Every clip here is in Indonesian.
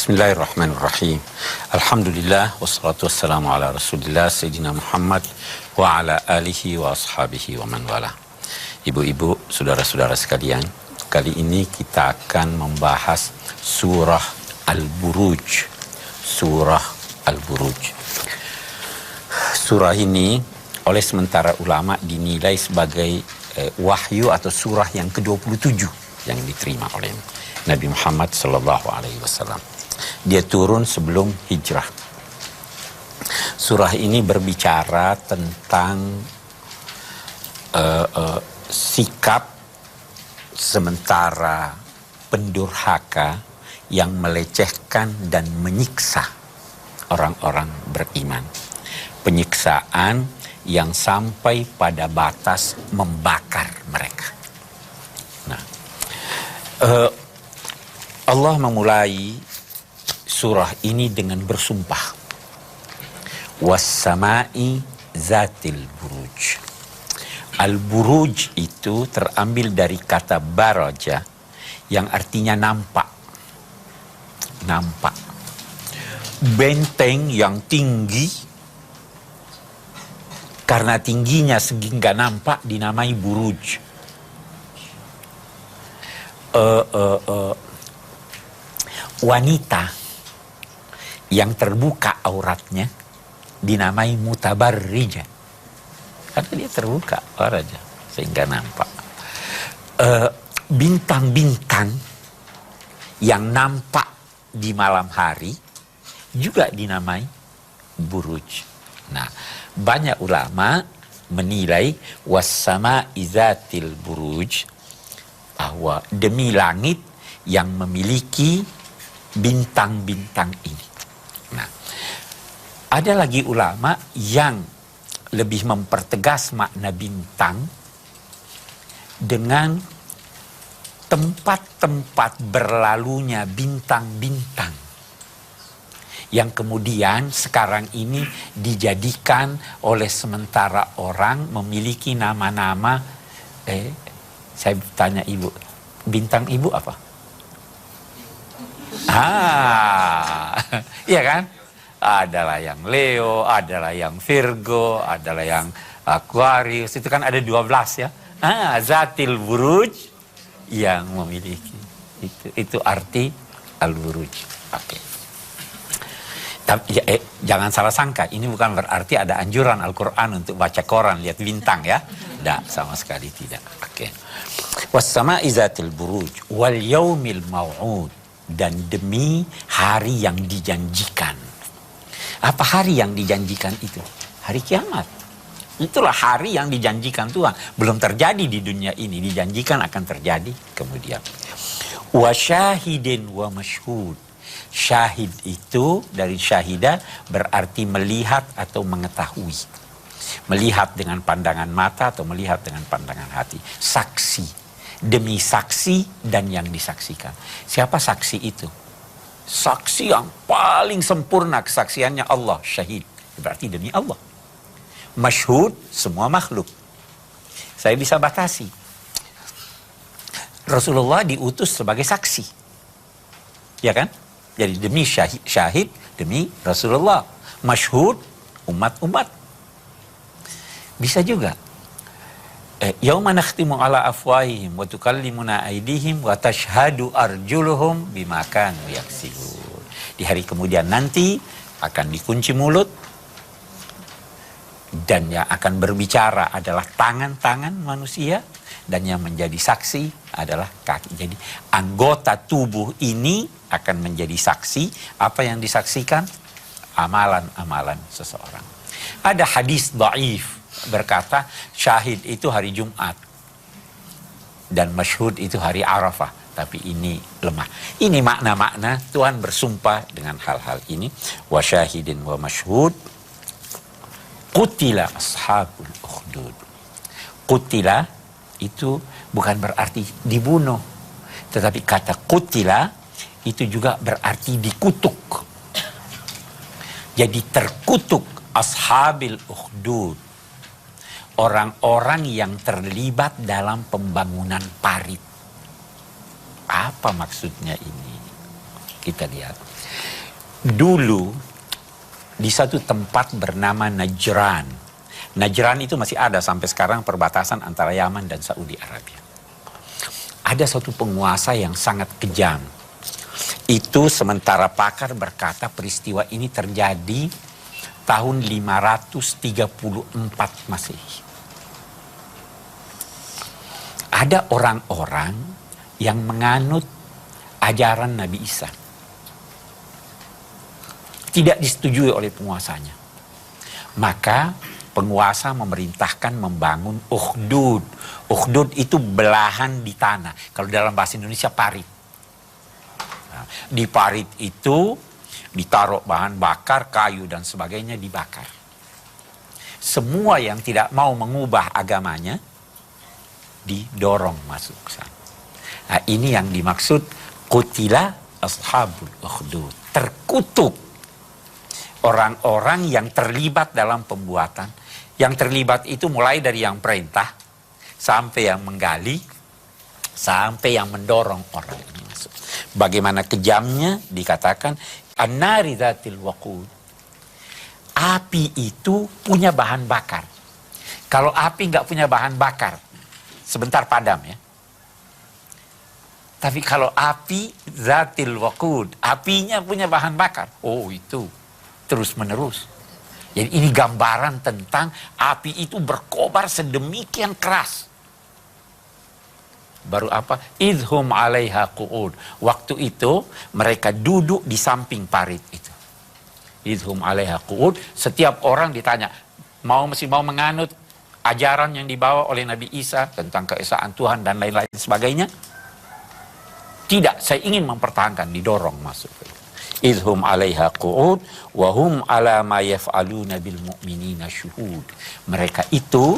Bismillahirrahmanirrahim. Alhamdulillah wassalatu wassalamu ala Rasulillah Sayyidina Muhammad wa ala alihi wa ashabihi wa man wala. Ibu-ibu, saudara-saudara sekalian, kali ini kita akan membahas surah Al-Buruj. Surah Al-Buruj. Surah ini oleh sementara ulama dinilai sebagai wahyu atau surah yang ke-27 yang diterima oleh Nabi Muhammad sallallahu alaihi wasallam. Dia turun sebelum hijrah. Surah ini berbicara tentang sikap sementara pendurhaka yang melecehkan dan menyiksa orang-orang beriman. Penyiksaan yang sampai pada batas membakar mereka. Nah, Allah memulai surah ini dengan bersumpah. Was-sama'i zatil buruj. Al-buruj itu terambil dari kata baraja yang artinya nampak. Nampak. Benteng yang tinggi, karena tingginya sehingga nampak dinamai buruj. Wanita yang terbuka auratnya dinamai mutabarrija, karena dia terbuka auratnya sehingga nampak. Bintang-bintang yang nampak di malam hari juga dinamai buruj. Nah, banyak ulama menilai was-sama'i zatil buruj, bahwa demi langit yang memiliki bintang-bintang ini. Nah, ada lagi ulama yang lebih mempertegas makna bintang dengan tempat-tempat berlalunya bintang-bintang yang kemudian sekarang ini dijadikan oleh sementara orang memiliki nama-nama. Saya tanya ibu, bintang ibu apa? Iya kan? Adalah yang Leo, adalah yang Virgo, adalah yang Aquarius. Itu kan ada 12 ya. Zatil buruj yang memiliki. Itu arti al-buruj. Oke. Tapi jangan salah sangka, ini bukan berarti ada anjuran Al-Quran untuk baca koran, lihat bintang ya. Tidak, sama sekali tidak. Oke. Was-sama'i zatil buruj wal yaumil mau'ud, dan demi hari yang dijanjikan. Apa hari yang dijanjikan itu? Hari kiamat. Itulah hari yang dijanjikan Tuhan. Belum terjadi di dunia ini, dijanjikan akan terjadi kemudian. Wa syahidin wa masyhud. Syahid itu dari syahida berarti melihat atau mengetahui. Melihat dengan pandangan mata atau melihat dengan pandangan hati. Saksi. Demi saksi dan yang disaksikan. Siapa saksi itu? Saksi yang paling sempurna kesaksiannya Allah, syahid. Berarti demi Allah. Masyhud, semua makhluk. Saya bisa batasi. Rasulullah diutus sebagai saksi. Ya kan? Jadi demi syahid, demi Rasulullah. Masyhud, umat-umat. Bisa juga. Yauma nakhtimu ala afwahihim wa tukallimuna aydihim wa tashhadu arjuluhum bima kanu yaksibun. Di hari kemudian nanti akan dikunci mulut, dan yang akan berbicara adalah tangan-tangan manusia, dan yang menjadi saksi adalah kaki. Jadi anggota tubuh ini akan menjadi saksi. Apa yang disaksikan? Amalan-amalan seseorang. Ada hadis dhaif berkata syahid itu hari Jumat dan masyhud itu hari Arafah, tapi ini lemah. Ini makna-makna Tuhan bersumpah dengan hal-hal ini. Wa syahidin wa masyhud qutila ashabul ukhdud. Qutila itu bukan berarti dibunuh, tetapi kata qutila itu juga berarti dikutuk. Jadi terkutuk ashabil ukhdud, orang-orang yang terlibat dalam pembangunan parit. Apa maksudnya ini? Kita lihat. Dulu di satu tempat bernama Najran. Najran itu masih ada sampai sekarang, perbatasan antara Yaman dan Saudi Arabia. Ada satu penguasa yang sangat kejam. Itu sementara pakar berkata peristiwa ini terjadi tahun 534 Masehi. Ada orang-orang yang menganut ajaran Nabi Isa. Tidak disetujui oleh penguasanya. Maka penguasa memerintahkan membangun ukhdud. Ukhdud itu belahan di tanah. Kalau dalam bahasa Indonesia parit. Nah, di parit itu ditaruh bahan bakar, kayu dan sebagainya dibakar. Semua yang tidak mau mengubah agamanya didorong masuk ke sana. Nah, ini yang dimaksud qutila ashabul ukhdud. Terkutuk orang-orang yang terlibat dalam pembuatan. Yang terlibat itu mulai dari yang perintah, sampai yang menggali, sampai yang mendorong orang ini masuk. Bagaimana kejamnya dikatakan, an-nari dzatil waqud. Api itu punya bahan bakar. Kalau api nggak punya bahan bakar, sebentar padam ya. Tapi kalau api dzatil waqud, apinya punya bahan bakar. Oh, itu terus menerus. Jadi ini gambaran tentang api itu berkobar sedemikian keras. Baru apa? Idhum 'alaiha qu'ud. Waktu itu mereka duduk di samping parit itu. Idhum 'alaiha qu'ud. Setiap orang ditanya, masih mau menganut ajaran yang dibawa oleh Nabi Isa tentang keesaan Tuhan dan lain-lain sebagainya? Tidak, saya ingin mempertahankan, didorong masuk. Idhum 'alaiha qu'ud wa hum 'ala ma yaf'aluna bil mu'minina syuhud. Mereka itu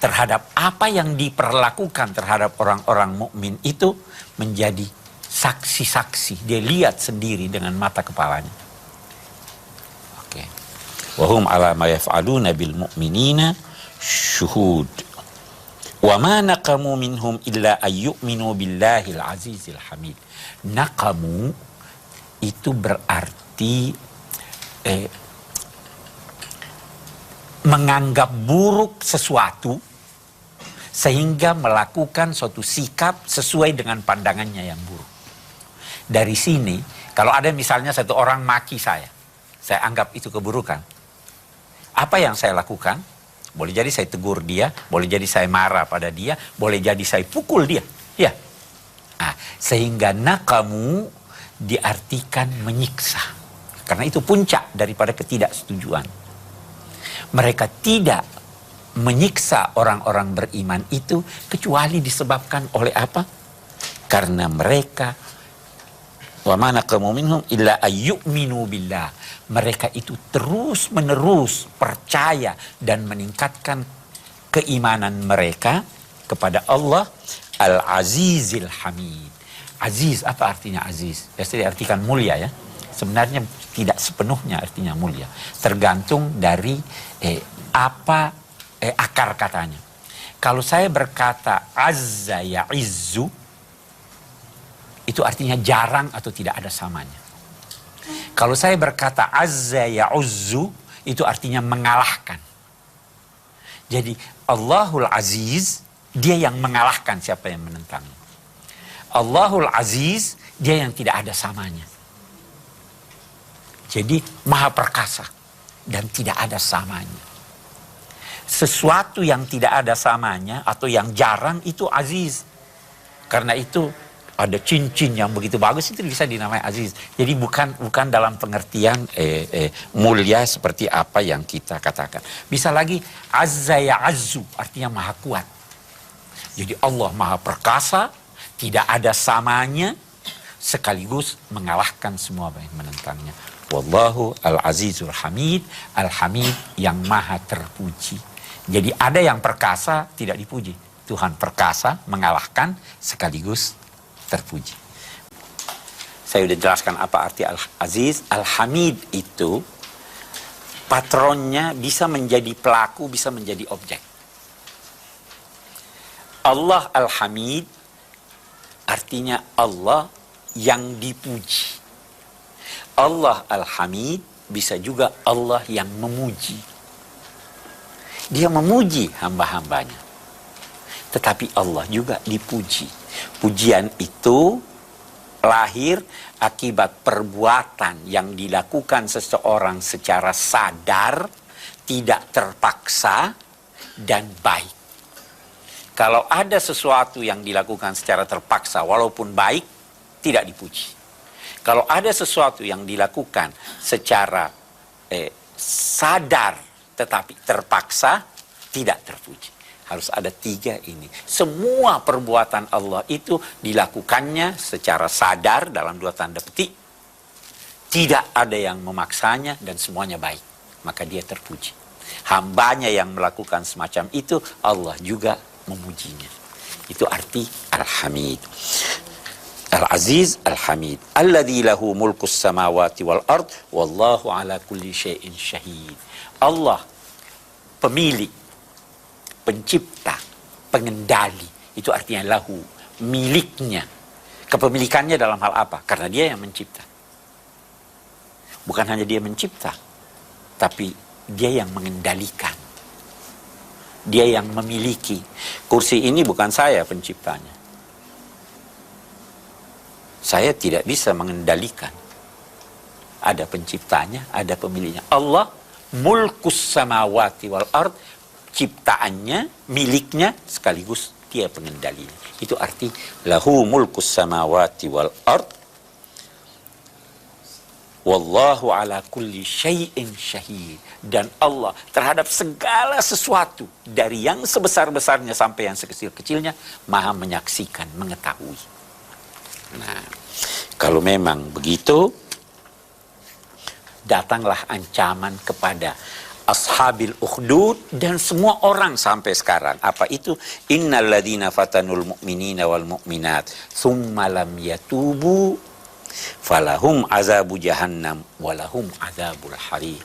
terhadap apa yang diperlakukan terhadap orang-orang mukmin itu menjadi saksi-saksi. Dia lihat sendiri dengan mata kepalanya. Oke. Wa hum 'ala ma yaf'aluna bil mu'minina syuhud. Wa ma naqamu minhum illa ayyuminu billahil azizil hamid. Naqamu itu berarti menganggap buruk sesuatu sehingga melakukan suatu sikap sesuai dengan pandangannya yang buruk. Dari sini, kalau ada misalnya satu orang maki saya anggap itu keburukan. Apa yang saya lakukan? Boleh jadi saya tegur dia, boleh jadi saya marah pada dia, boleh jadi saya pukul dia. Ya. Nah, sehingga naqamu diartikan menyiksa. Karena itu puncak daripada ketidaksetujuan. Mereka tidak menyiksa orang-orang beriman itu kecuali disebabkan oleh apa? Karena mereka wa ma naqamu minhum illa ayyuminu billah. Mereka itu terus-menerus percaya dan meningkatkan keimanan mereka kepada Allah Al-Azizil Hamid. Aziz, apa artinya aziz? Biasa diartikan mulia ya. Sebenarnya tidak sepenuhnya artinya mulia. Tergantung dari akar katanya. Kalau saya berkata azza ya izzu, itu artinya jarang atau tidak ada samanya. Kalau saya berkata azza ya uzzu, itu artinya mengalahkan. Jadi Allahul Aziz, dia yang mengalahkan siapa yang menentangnya. Allahul Aziz, dia yang tidak ada samanya. Jadi maha perkasa dan tidak ada samanya. Sesuatu yang tidak ada samanya atau yang jarang itu aziz. Karena itu ada cincin yang begitu bagus itu bisa dinamai aziz. Jadi bukan dalam pengertian mulia seperti apa yang kita katakan. Bisa lagi azza ya azzu, artinya maha kuat. Jadi Allah maha perkasa, tidak ada samanya, sekaligus mengalahkan semua yang menentangnya. Wallahu al-azizul hamid, al-hamid yang maha terpuji. Jadi ada yang perkasa tidak dipuji. Tuhan perkasa, mengalahkan, sekaligus terpuji. Saya sudah jelaskan apa arti al-aziz. Al-hamid itu patronnya bisa menjadi pelaku, bisa menjadi objek. Allah al-hamid artinya Allah yang dipuji. Allah Al-Hamid, bisa juga Allah yang memuji. Dia memuji hamba-hambanya. Tetapi Allah juga dipuji. Pujian itu lahir akibat perbuatan yang dilakukan seseorang secara sadar, tidak terpaksa, dan baik. Kalau ada sesuatu yang dilakukan secara terpaksa walaupun baik, tidak dipuji. Kalau ada sesuatu yang dilakukan secara sadar tetapi terpaksa, tidak terpuji. Harus ada 3 ini. Semua perbuatan Allah itu dilakukannya secara sadar dalam 2 tanda petik. Tidak ada yang memaksanya dan semuanya baik. Maka dia terpuji. Hambanya yang melakukan semacam itu, Allah juga memujinya. Itu arti Al-Hamid. Al-Aziz Al-Hamid. Alladzi lahu mulkus samawati wal ard wallahu ala kulli syai'in syahid. Allah pemilik, pencipta, pengendali. Itu artinya lahu, miliknya. Kepemilikannya dalam hal apa? Karena dia yang mencipta. Bukan hanya dia mencipta, tapi dia yang mengendalikan. Dia yang memiliki. Kursi ini bukan saya penciptanya. Saya tidak bisa mengendalikan. Ada penciptanya, ada pemiliknya. Allah mulkus samawati wal ard, ciptaannya, miliknya, sekaligus dia pengendalinya. Itu arti lahu mulkus samawati wal ard wallahu ala kulli syai'in syahid. Dan Allah terhadap segala sesuatu, dari yang sebesar-besarnya sampai yang sekecil-kecilnya, maha menyaksikan, mengetahui. Nah, kalau memang begitu, datanglah ancaman kepada ashabil ukhdud dan semua orang sampai sekarang. Apa itu? Innal ladzina fatanul mu'minina wal mu'minat tsumma lam yatubu falahum azabu jahannam walahum azabul hariq.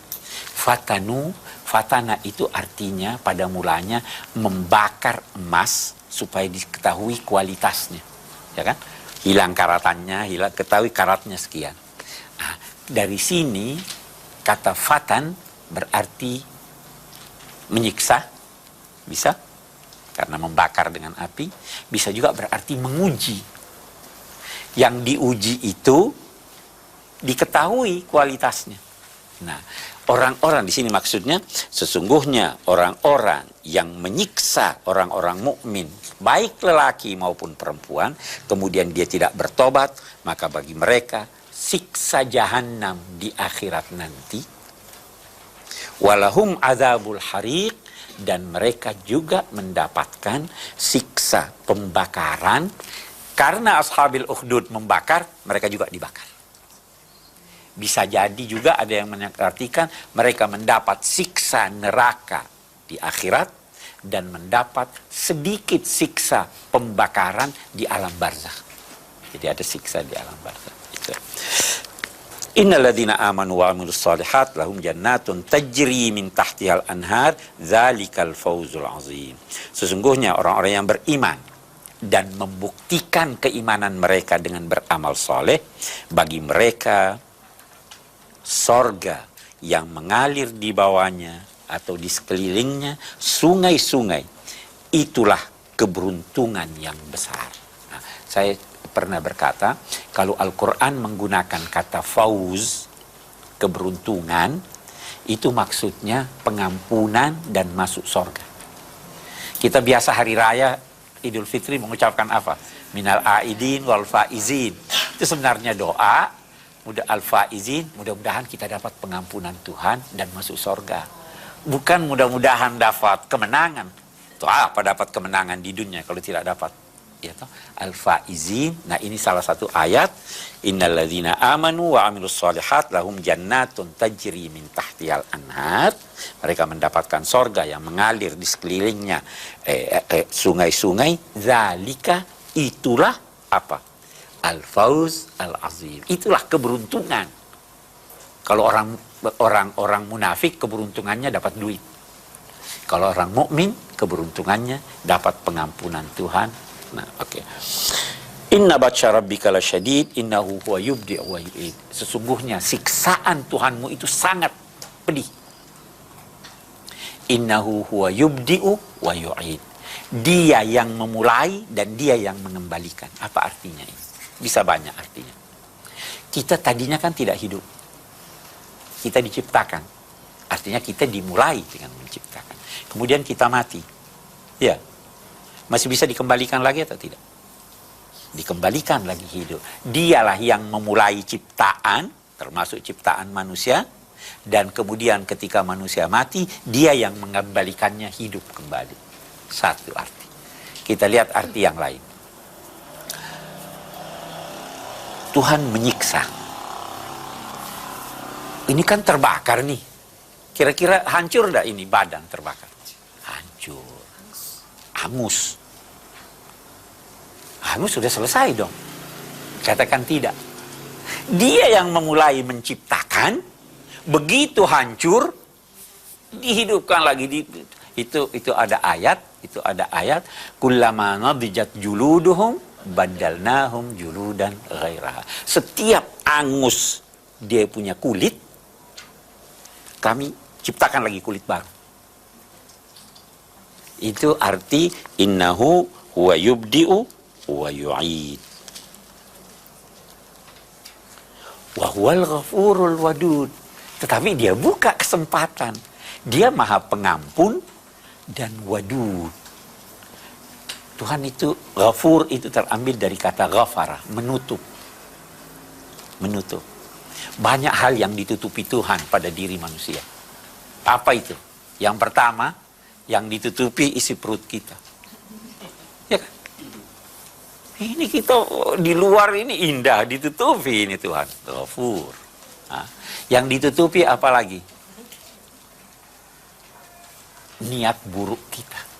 Fatana itu artinya pada mulanya membakar emas supaya diketahui kualitasnya, ya kan? Hilang karatannya, ketahui karatnya sekian. Nah, dari sini kata fatan berarti menyiksa, bisa karena membakar dengan api, bisa juga berarti menguji. Yang diuji itu diketahui kualitasnya. Nah, orang-orang di sini maksudnya sesungguhnya orang-orang yang menyiksa orang-orang mukmin, baik lelaki maupun perempuan, kemudian dia tidak bertobat, maka bagi mereka siksa jahanam di akhirat nanti. Walahum azabul hariq, dan mereka juga mendapatkan siksa pembakaran. Karena ashabil ukhdud membakar, mereka juga dibakar. Bisa jadi juga ada yang mengartikan mereka mendapat siksa neraka di akhirat dan mendapat sedikit siksa pembakaran di alam barzakh. Jadi ada siksa di alam barzakh. Itu. Innal ladzina amanu wa 'amilus shalihat lahum jannatun tajri min tahtihal anhar dzalikal fawzul 'azim. Sesungguhnya orang-orang yang beriman dan membuktikan keimanan mereka dengan beramal soleh, bagi mereka sorga yang mengalir di bawahnya atau di sekelilingnya sungai-sungai. Itulah keberuntungan yang besar. Nah, saya pernah berkata, kalau Al-Quran menggunakan kata fauz, keberuntungan, itu maksudnya pengampunan dan masuk sorga. Kita biasa hari raya Idul Fitri mengucapkan apa? Minal aidin wal faizin. Itu sebenarnya doa, al-faizin, mudah-mudahan kita dapat pengampunan Tuhan dan masuk sorga. Bukan mudah-mudahan dapat kemenangan. Itu apa dapat kemenangan di dunia kalau tidak dapat? Ya, al-faizin. Nah, ini salah satu ayat. Innal ladzina amanu wa 'amilus shalihat lahum jannatun tajri min tahtihal anhar. Mereka mendapatkan sorga yang mengalir di sekelilingnya sungai-sungai. Zalika, itulah apa? Al-Fawz Al-Azim. Itulah keberuntungan. Kalau orang munafik, keberuntungannya dapat duit. Kalau orang mukmin, keberuntungannya dapat pengampunan Tuhan. Nah, oke. Inna batsya rabbika lasyadid, innahu huwa yubdi' wa yu'id. Sesungguhnya siksaan Tuhanmu itu sangat pedih. Innahu huwa yubdi'u wa yu'id. Dia yang memulai dan dia yang mengembalikan. Apa artinya ini? Bisa banyak artinya. Kita tadinya kan tidak hidup. Kita diciptakan. Artinya kita dimulai dengan menciptakan. Kemudian kita mati. Ya. Masih bisa dikembalikan lagi atau tidak? Dikembalikan lagi hidup. Dialah yang memulai ciptaan, termasuk ciptaan manusia, dan kemudian ketika manusia mati, dia yang mengembalikannya hidup kembali. Satu arti. Kita lihat arti yang lain. Tuhan menyiksa. Ini kan terbakar nih. Kira-kira hancur enggak ini badan terbakar? Hancur. Hangus. Hangus sudah selesai dong. Katakan tidak. Dia yang memulai menciptakan, begitu hancur, dihidupkan lagi. Itu ada ayat, kullama nadijat juluduhum badalnahum juludan ghairaha. Setiap angus dia punya kulit, kami ciptakan lagi kulit baru. Itu arti innahu huwa yubdi'u wa yu'id. Wa huwal ghafurul wadud. Tetapi dia buka kesempatan. Dia maha pengampun dan wadud. Tuhan itu, ghafur itu terambil dari kata ghafara, menutup. Menutup. Banyak hal yang ditutupi Tuhan pada diri manusia. Apa itu? Yang pertama, yang ditutupi isi perut kita. Ya kan? Ini kita di luar ini indah, ditutupi ini Tuhan. Ghafur. Nah, yang ditutupi apa lagi? Niat buruk kita.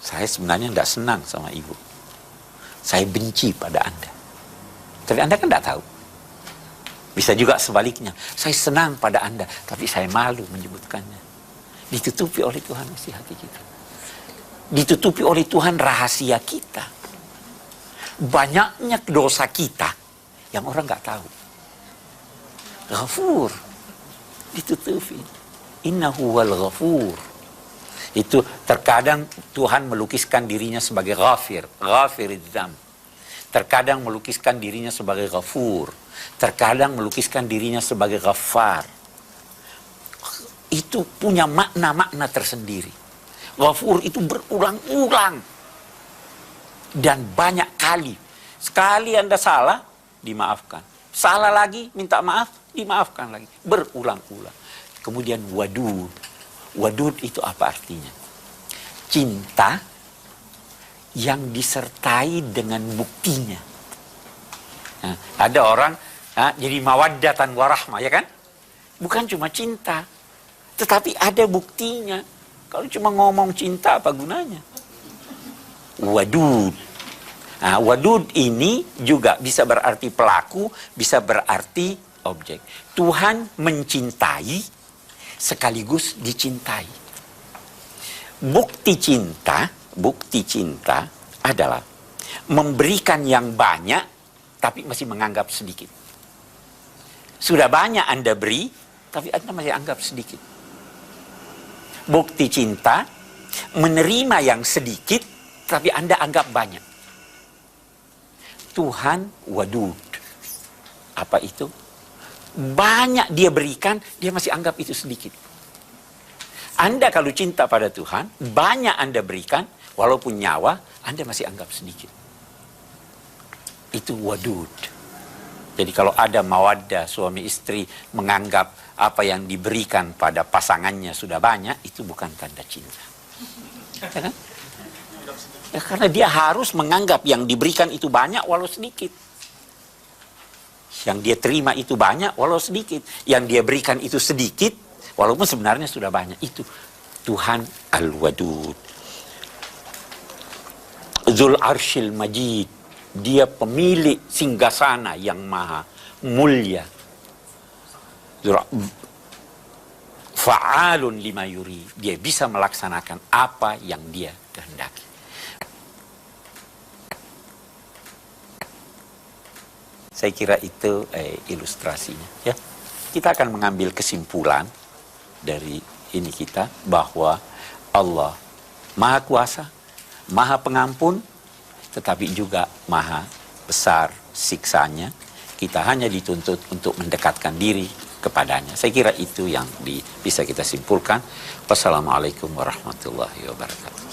Saya sebenarnya tidak senang sama ibu. Saya benci pada Anda. Tapi Anda kan tidak tahu. Bisa juga sebaliknya. Saya senang pada Anda, tapi saya malu menyebutkannya. Ditutupi oleh Tuhan isi hati kita. Ditutupi oleh Tuhan rahasia kita. Banyaknya dosa kita yang orang nggak tahu. Ghafur. Ditutupi. Innahu wal ghafur. Itu terkadang Tuhan melukiskan dirinya sebagai ghafir. Ghafirid dzam. Terkadang melukiskan dirinya sebagai ghafur. Terkadang melukiskan dirinya sebagai ghaffar. Itu punya makna-makna tersendiri. Ghafur itu berulang-ulang. Dan banyak kali. Sekali Anda salah, dimaafkan. Salah lagi, minta maaf, dimaafkan lagi. Berulang-ulang. Kemudian wadud. Wadud itu apa artinya? Cinta yang disertai dengan buktinya. Nah, ada orang jadi mawaddatan warahmah, ya kan? Bukan cuma cinta, tetapi ada buktinya. Kalau cuma ngomong cinta, apa gunanya? Wadud. Nah, wadud ini juga bisa berarti pelaku, bisa berarti objek. Tuhan mencintai sekaligus dicintai. Bukti cinta adalah memberikan yang banyak, tapi masih menganggap sedikit. Sudah banyak Anda beri, tapi Anda masih anggap sedikit. Bukti cinta, menerima yang sedikit, tapi Anda anggap banyak. Tuhan wadud. Apa itu? Banyak dia berikan, dia masih anggap itu sedikit. Anda kalau cinta pada Tuhan, banyak Anda berikan, walaupun nyawa, Anda masih anggap sedikit. Itu wadud. Jadi kalau ada mawaddah suami istri menganggap apa yang diberikan pada pasangannya sudah banyak, itu bukan tanda cinta. Ya kan? Ya, karena dia harus menganggap yang diberikan itu banyak walau sedikit. Yang dia terima itu banyak walau sedikit. Yang dia berikan itu sedikit walaupun sebenarnya sudah banyak. Itu Tuhan Al-Wadud. Dzul Arsyil Majid. Dia pemilik singgasana yang maha mulia. Fa'alun lima yuri. Dia bisa melaksanakan apa yang dia kehendaki. Saya kira itu ilustrasinya. Ya, kita akan mengambil kesimpulan dari ini kita bahwa Allah Maha Kuasa, Maha Pengampun, tetapi juga Maha Besar siksanya. Kita hanya dituntut untuk mendekatkan diri kepadanya. Saya kira itu yang bisa kita simpulkan. Wassalamualaikum warahmatullahi wabarakatuh.